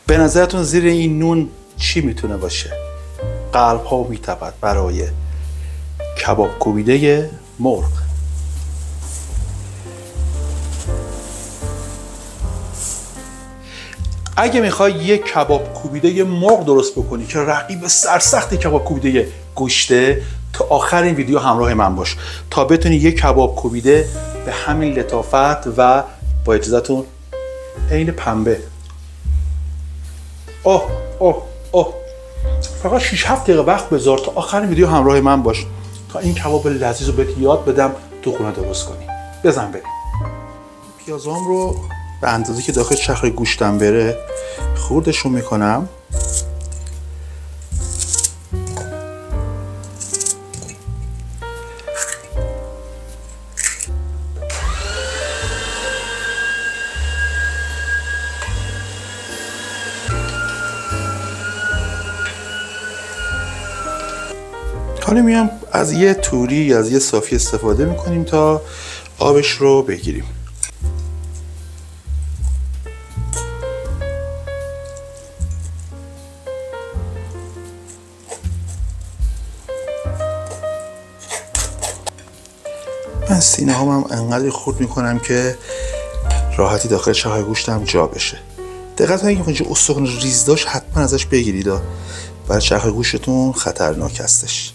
به نظرتون زیر این نون چی میتونه باشه؟ قلب ها میتپد برای کباب کوبیده مرغ. اگه میخوای یک کباب کوبیده مرغ درست بکنی که رقیب سرسخت کباب کوبیده گوشته، تا آخر این ویدیو همراه من باش تا بتونی یک کباب کوبیده به همین لطافت و با اجازهتون عین پنبه. فقط 6-7 دقیقه وقت بذار تا آخر ویدیو همراه من باش تا این کباب لذیذ رو بهت یاد بدم تو خونه درست کنی. بزن بریم. پیازام رو به اندازه که داخل چرخ گوشتم بره خوردشون میکنم. حالا میام از یه توری از یه صافی استفاده میکنیم تا آبش رو بگیریم. من سینه هم انقدر خورد میکنم که راحتی داخل چرخ گوشتم جا بشه. دقت کنید که اونجا استخوان ریز داشت حتما ازش بگیرید، برای چرخ گوشتون خطرناک هستش.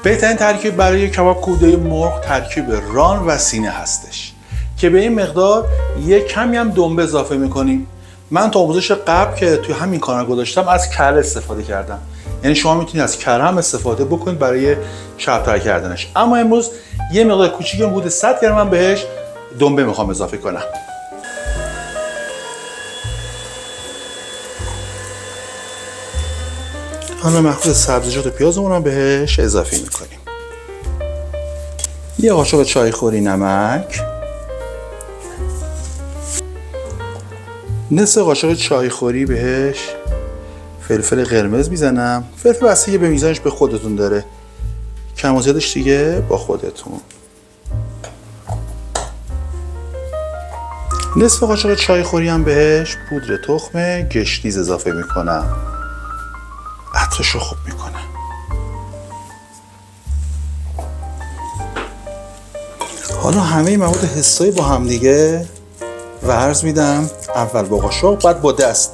بهترین ترکیب برای کباب کوبیده مرغ ترکیب ران و سینه هستش که به این مقدار یک کمی هم دنبه اضافه میکنیم. من تا آموزش قبل که توی همین کانال گذاشتم از کره استفاده کردم، یعنی شما میتونید از کره هم استفاده بکنید برای چرب‌تر کردنش، اما امروز یه مقدار کوچیک حدود 100 گرم من بهش دنبه میخوام اضافه کنم. حالا مخصوص سبزیجات و پیازمون هم بهش اضافه میکنیم. یه قاشق چای خوری نمک، نصف قاشق چای خوری بهش فلفل قرمز میزنم. فلفل بستگی به میزانش به خودتون داره، کم و زیادش دیگه با خودتون. نصف قاشق چای خوری هم بهش پودر تخم گشنیز اضافه میکنم، عطرش رو خوب میکنم. حالا همه مواد حسایی با هم دیگه ورز میدم، اول با قاشق بعد با دست.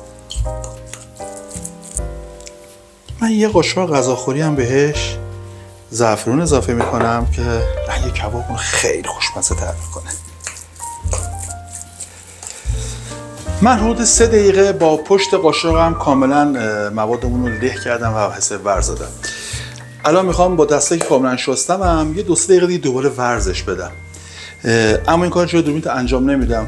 من یه قاشق غذاخوری هم بهش زعفرون اضافه میکنم که رنگ کبابمون خیلی خوشمزه تر میکنه. من حدود 3 دقیقه با پشت قاشقم کاملا موادمون رو له کردم و حساب ورز دادم. الان میخوام با دسته که کاملا شستم یه 2-3 دقیقه دیگه دوباره ورزش بدم، اما این کار جلوی دوربین انجام نمیدم.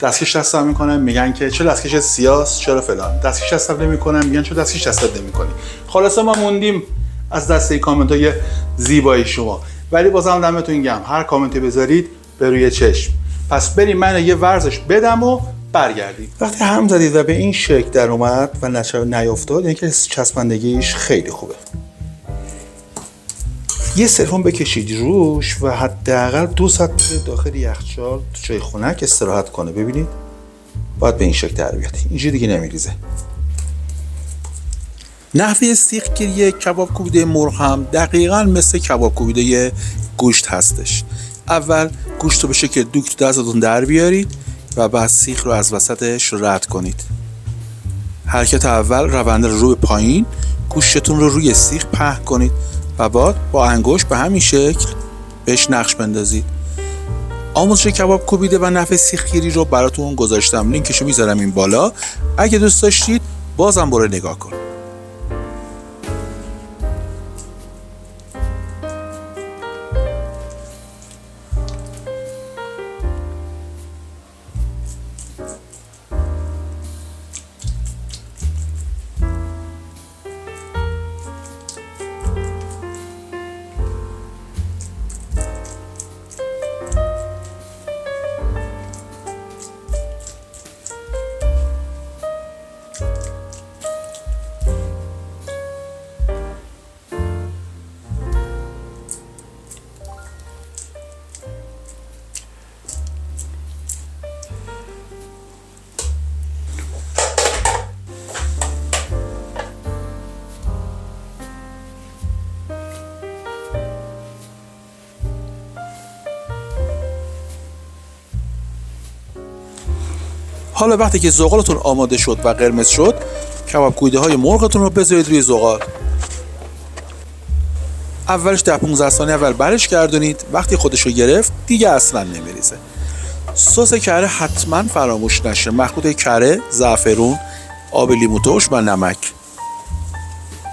دستکش دستم میکنم میگن که چرا دستکش سیاس، چرا فلان. دستکش دستم نمیکنم میگن چرا دستکش دستت نمیکنی. خلاصه ما موندیم از دسته کامنت های زیبایی شما، ولی بازم دمتون گرم، هر کامنتی بذارید به روی چشم. پس بریم من یه ورزش بدم و برگردیم. وقتی هم زدید و به این شکل در اومد و نیافتاد، یعنی که چسبندگیش خیلی خوبه. یه سرفون بکشید روش و حداقل 2 ساعت داخل یخچال تو جای خنک استراحت کنه. ببینید باید به این شکل در بیاد، اینجوری دیگه نمیریزه. نحوه سیخ گیری کباب کوبیده مرغ هم دقیقاً مثل کباب کوبیده گوشت هستش. اول گوشت رو به شکل دوک تو دستتون در بیارید و بعد سیخ رو از وسطش رد کنید. حرکت اول رونده رو به پایین، گوشتتون رو روی سیخ پهن کنید و بعد با انگشت به همین شکل بهش نقش بندازید. آموزش کباب کوبیده و نحوه سیخگیری رو براتون گذاشتم، لینکشو میذارم این بالا، اگه دوست داشتید بازم برو نگاه کن. حالا وقتی که زغالتون آماده شد و قرمز شد، کباب کویده های مرغتون رو بذارید روی زغال. اولش 10-15 ثانیه اول برش گردونید. وقتی خودش رو گرفت دیگه اصلا نمیریزه. سس کره حتما فراموش نشه. مخلوط کره، زعفرون، آب لیمو ترش و نمک.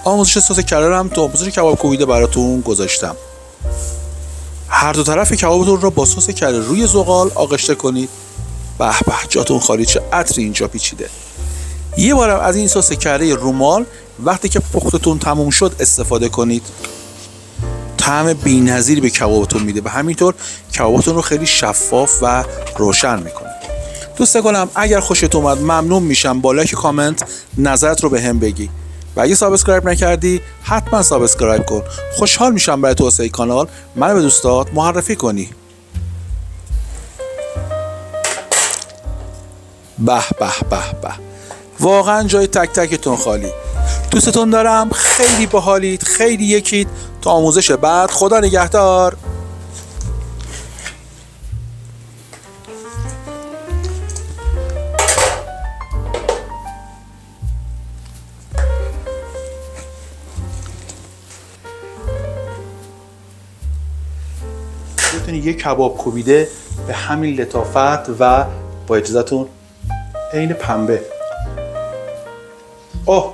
آموزش سس کره رو هم تو آموزش کباب کوبیده براتون گذاشتم. هر دو طرف کبابتون رو با سس کره روی زغال آغشته کنید. به به، جاتون خالی، چه عطری اینجا پیچیده. یه بارم از این سس کره رومال وقتی که پختتون تموم شد استفاده کنید. طعم بی‌نظیری به کبابتون میده و همینطور کبابتون رو خیلی شفاف و روشن میکنه. دوست گلم اگر خوشت اومد ممنون میشم با لایک کامنت نظرت رو به هم بگی و اگه سابسکرایب نکردی حتما سابسکرایب کن. خوشحال میشم برای توسعه کانال منو به دوستات معرفی کنی. به به به به، واقعا جای تک تکتون خالی. دوستتون دارم، خیلی باحالید، خیلی یکید. تا آموزش بعد، خدا نگهدار. بتونی یک کباب کوبیده به همین لطافت و با اجازهتون عین پنبه. اوه